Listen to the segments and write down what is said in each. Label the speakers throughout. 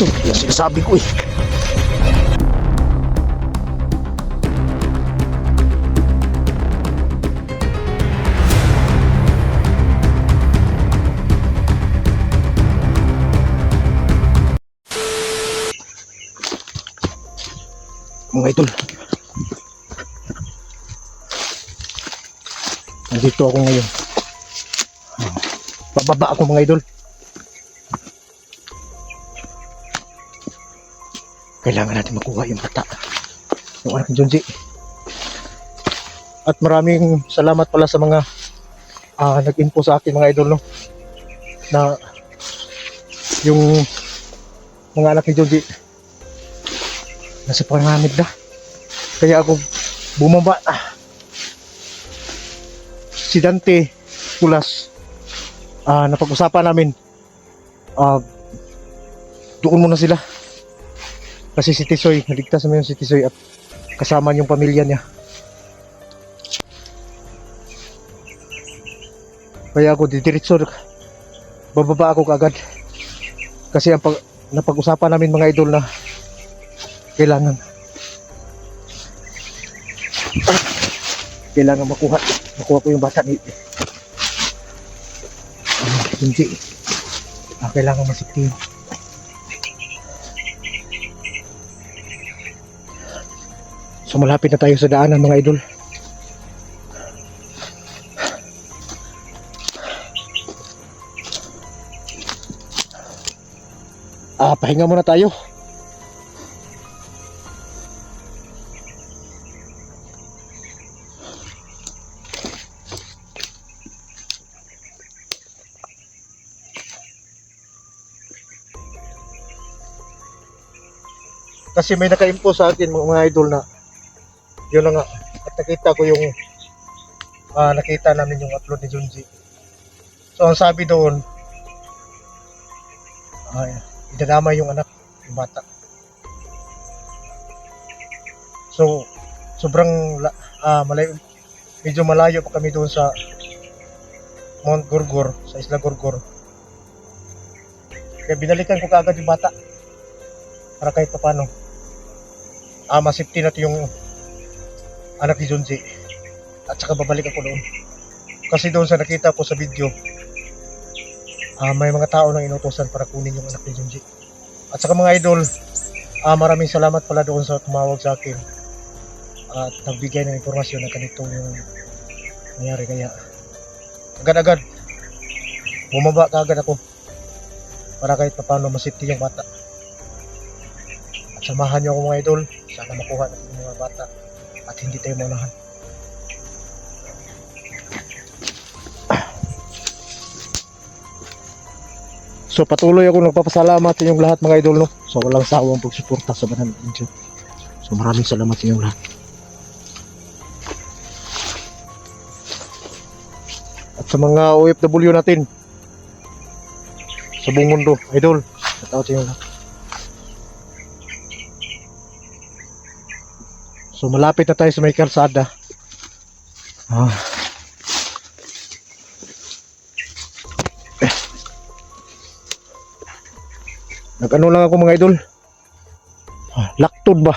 Speaker 1: So, yung sinasabi ko eh. Mga idol, nandito ako ngayon. Bababa ako mga idol. Kailangan natin makuha yung bata, yung anak ni Junji. At maraming salamat pala sa mga nag-info sa akin mga idol, no, na yung mga anak ni Junji nasa panganib na. Kaya ako bumaba. Si Dante Pulas, napag-usapan namin, doon muna sila. Kasi si Tisoy, naligtas naman yung si Tisoy at kasama yung pamilya niya. Kaya ako didiretso, bababa ako kaagad. Kasi ang napag-usapan namin mga idol na kailangan makuha ko yung bata ni Junji. Kailangan masiktin. So malapit na tayo sa daanan mga idol. Pahinga muna tayo. Kasi may naka-info sa akin mga idol na yun na nga, at nakita ko yung nakita namin yung upload ni Junji. So ang sabi doon, idadamay yung anak, yung bata. So sobrang medyo malayo pa kami doon sa Mount Gorgor, sa Isla Gorgor. Kaya binalikan ko kaagad yung bata para kahit pa paano masafety natin yung anak ni Junji. At saka babalik ako doon. Kasi doon sa nakita ko sa video, may mga tao nang inutusan para kunin yung anak ni Junji. At saka mga idol, maraming salamat pala doon sa tumawag sa akin at nagbigay ng impormasyon na ganito yung nangyari. Kaya agad-agad bumaba kaagad ako para kahit paano masafety yung bata. At samahan niyo ako mga idol, sana makuha natin yung mga bata at hindi tayo maunahan. So patuloy ako nagpapasalamat sa inyong lahat mga idol, no? So walang sawang pagsuporta sa Banal Adventure. So maraming salamat sa inyong lahat. At sa mga OFW natin sa buong mundo, idol, shoutout sa inyong lahat. So malapit na tayo sa may kalsada. Nag-ano lang ako mga idol, laktod ba?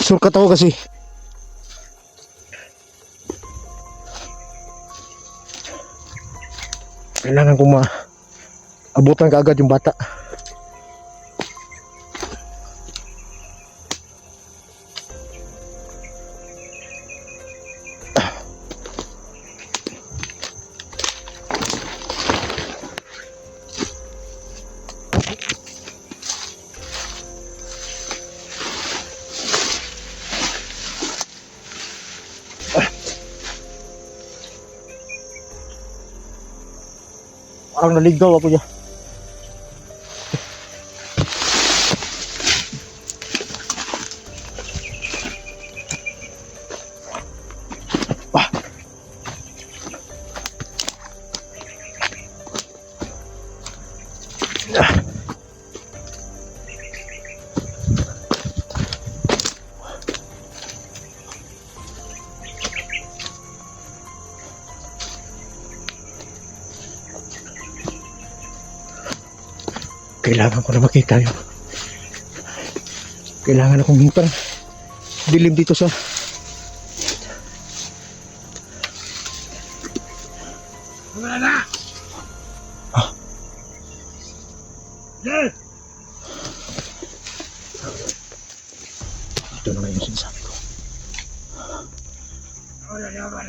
Speaker 1: Surkat ako kasi kailangan ko maabutan kaagad yung bata. Parang naligaw ako dyan. Kailangan ko na makita yun. Kailangan akong parang dilim dito sa
Speaker 2: Wala na!
Speaker 1: Ah.
Speaker 2: Yes!
Speaker 1: Ito na nga yung sinasabi ko.
Speaker 2: Wala na ba?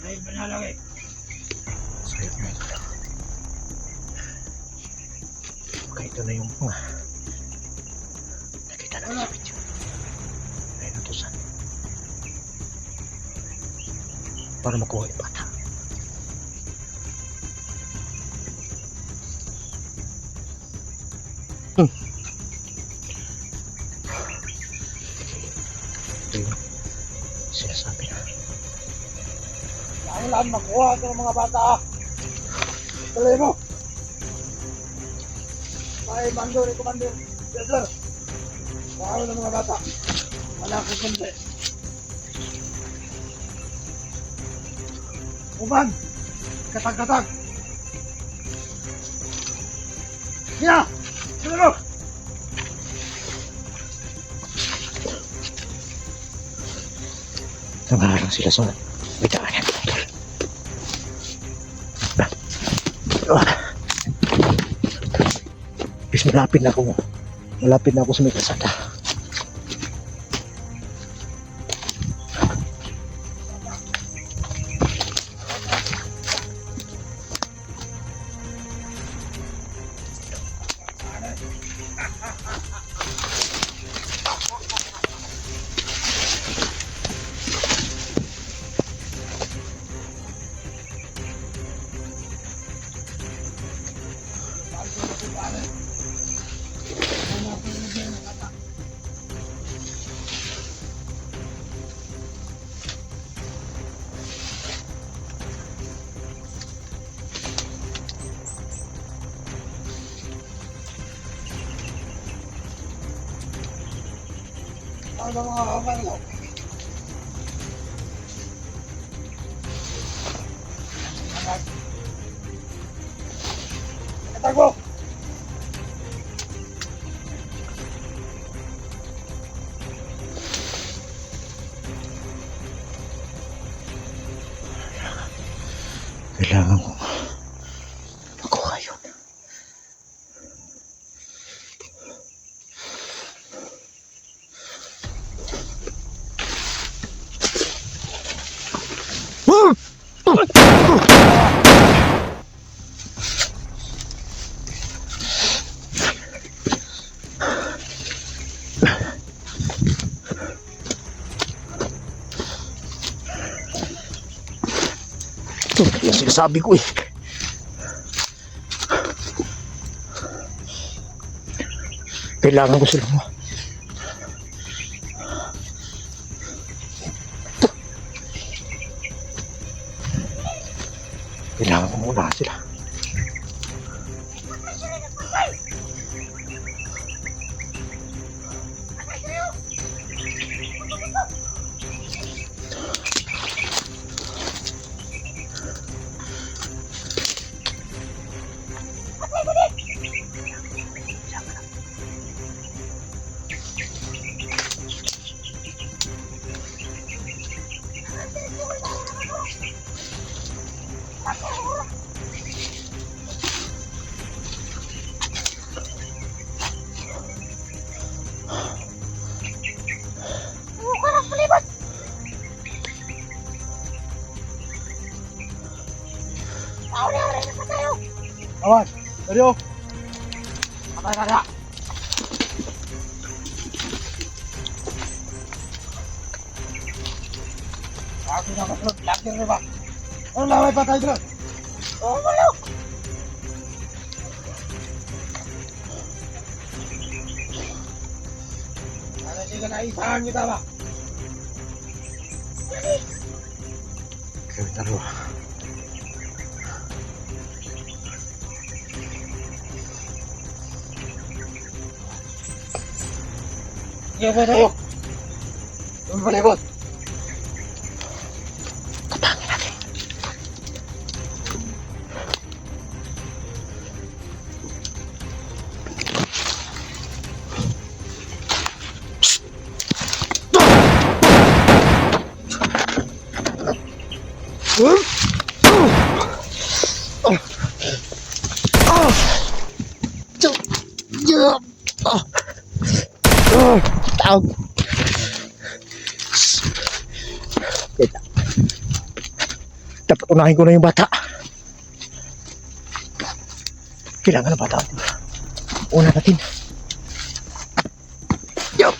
Speaker 2: Ay, manalaki.
Speaker 1: Sayang na ito. Baka ito na yung mga nakita natin sa video. Ayun na to saan. Para makuha yung bata. Ito yung sinasabi na.
Speaker 2: Kailangan makuha ito ng mga bata. Tuloy mo. May bando ni Commander. Yes, sir. Kuha ng mga bata. Wala akong kundi. Uban! Katag-katag! Yan! Tuloy mo!
Speaker 1: Namaharang sila sa bitahan. Bis malapit na ako. Malapit na ako sa may kalsada.
Speaker 2: Ano ba mga kapan mo? Katag mo!
Speaker 1: Kailangan ko makuha yun. Ito yung sinasabi ko eh. Kailangan ko silang kailangan ko muna sila.
Speaker 2: Awan! Seryo! Patay ka na! Ako na kasunod, lagyan mo ba? Ano laway patay doon? Oo, wala! Ano hindi ka naisahan kita ba?
Speaker 1: Kaya taro.
Speaker 2: Iya ba tayo? Ano ba likod?
Speaker 1: Tatangin natin. Tao. Dapat unahin ko na yung bata. Kailangan ng bata. Una natin. Yup.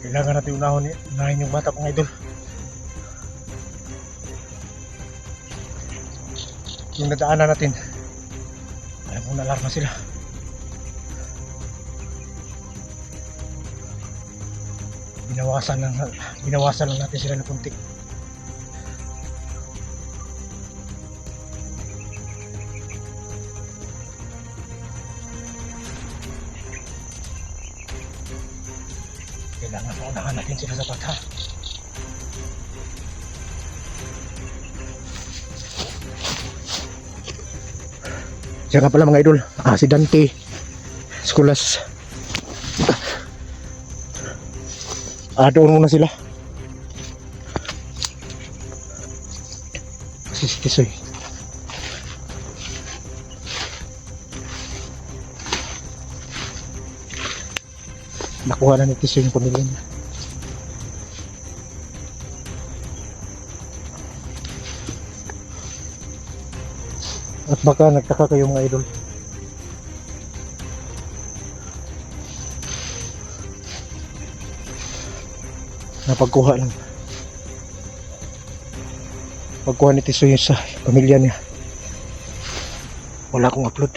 Speaker 1: Kailangan natin unahin yung bata mga idol. Yung nadaanan natin, alam mo na alarma sila. Binawasan lang natin sila ng kunti. Kailangan unahan natin sila sa bata. Siya nga pala mga idol, si Dante Scholas. Doon muna sila. Si Tisoy. Nakuha na ni Tisoy yung pamilya niya. At baka nagtaka kayo mga idol, na pagkuha ni Tisoy sa pamilya niya, wala akong upload.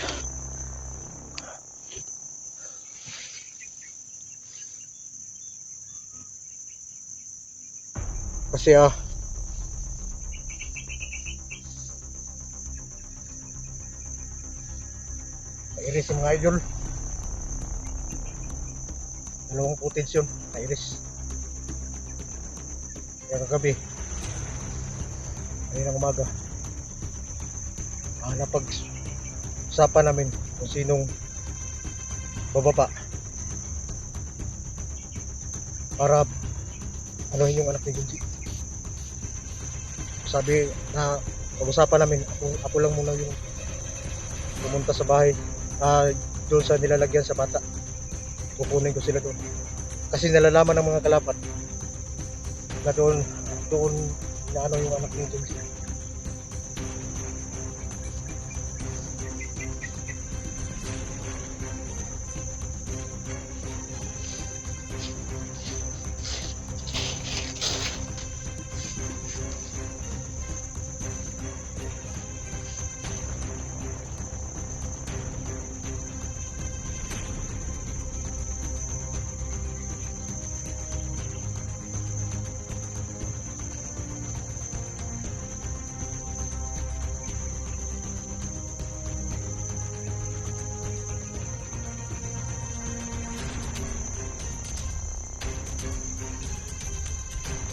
Speaker 1: Kasi nairis yung mga idol. Dalawang footage yun, nairis. Kaya kagabi, kaninang umaga, napag-usapan namin kung sinong bababa para anuhin yung anak ni Junji. Sabi na pag-usapan namin, ako lang muna yung pumunta sa bahay, doon sa nilalagyan sa bata. Kukunin ko sila doon kasi nalalaman ng mga kalapat na doon na ano yung anak ni Junji.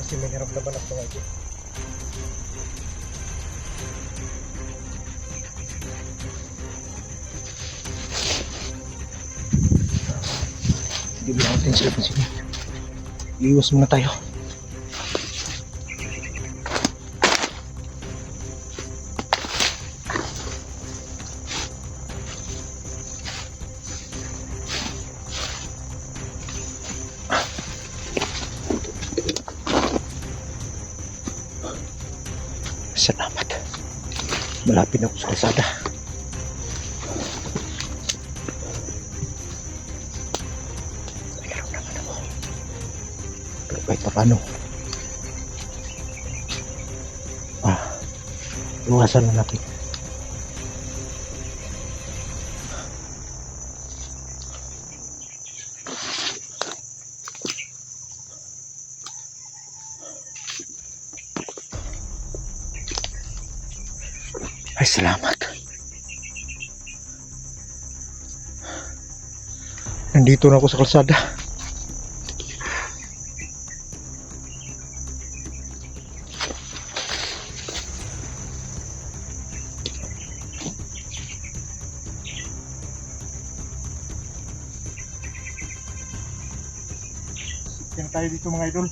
Speaker 1: Kasi may naramdaman ako mga ito. Hindi mo natin sila pansinin. Iiwas muna tayo. Salamat. Malapit na ako sa kalsada. Mayroon naman ako. Pero kahit pa paano, Iwasan na natin. Ay, salamat. Nandito na ako sa kalsada. Yan tayo dito mga idol.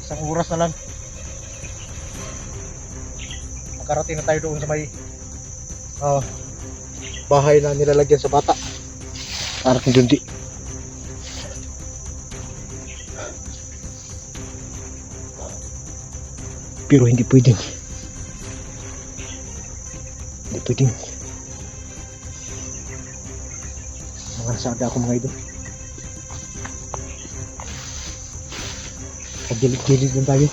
Speaker 1: Isang oras na lang. Makarating na tayo doon sa may bahay na nilalagyan sa bata. Para kung dundi. Pero hindi pwedeng. Hindi pwedeng. Mga nasada ako mga idol. Pagdilig-dilig din tayo.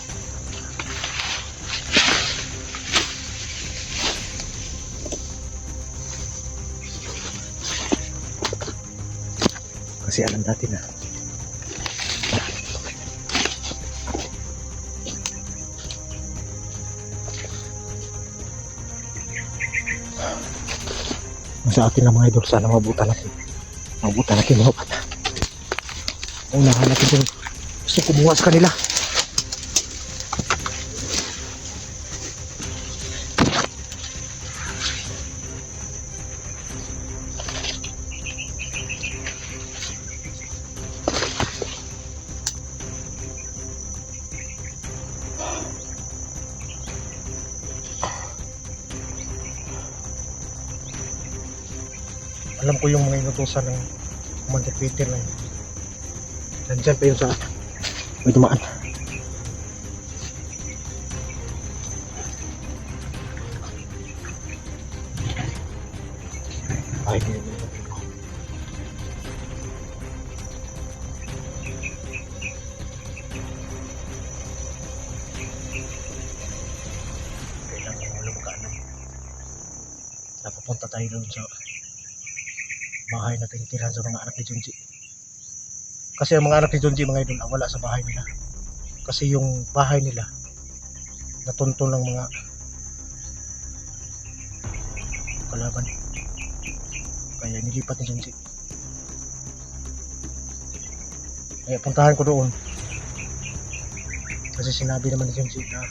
Speaker 1: Kasi alam natin na sa atin na mga idol, sana mabutan natin mga bata. Unahan natin yung gusto kumuha sa kanila. Alam ko yung mga inutusan ng Commander Peter na yun. Nandyan pa yun sa may dumaan. Ay, kailangan ko wala magkaalam. Napapunta tayo doon sa bahay na tinitirahan sa mga anak ni Junji. Kasi ang mga anak ni Junji mga idol wala sa bahay nila. Kasi yung bahay nila natuntun ng mga kalaban. Kaya nilipat ni Junji. Kaya puntahan ko doon. Kasi sinabi naman ni Junji na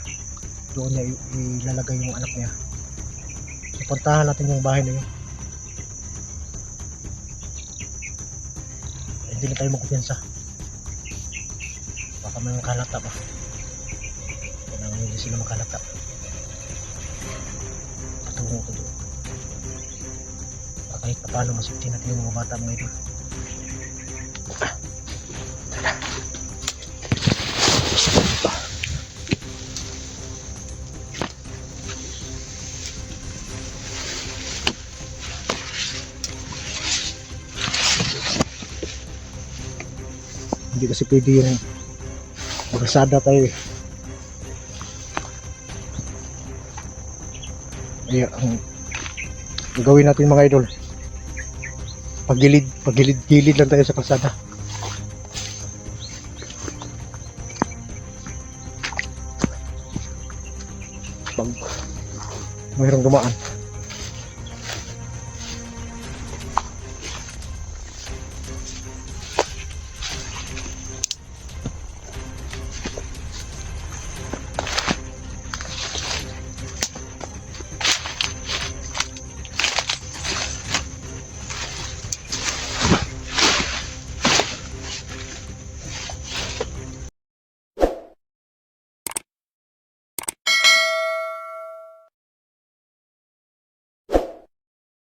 Speaker 1: doon niya ilalagay yung anak niya. So, puntahan natin yung bahay na yun. Hindi na tayo magkupiyansa. Baka may makalata pa. Kailangan hindi sila makalata. Patungo ko doon. Kahit pa paano masukti natin yung mga bata mga idol. Hindi kasi pwede yung magasada tayo eh. Kaya ang gagawin natin mga idol, pagilid lang tayo sa kalsada. Pag mayroong dumaan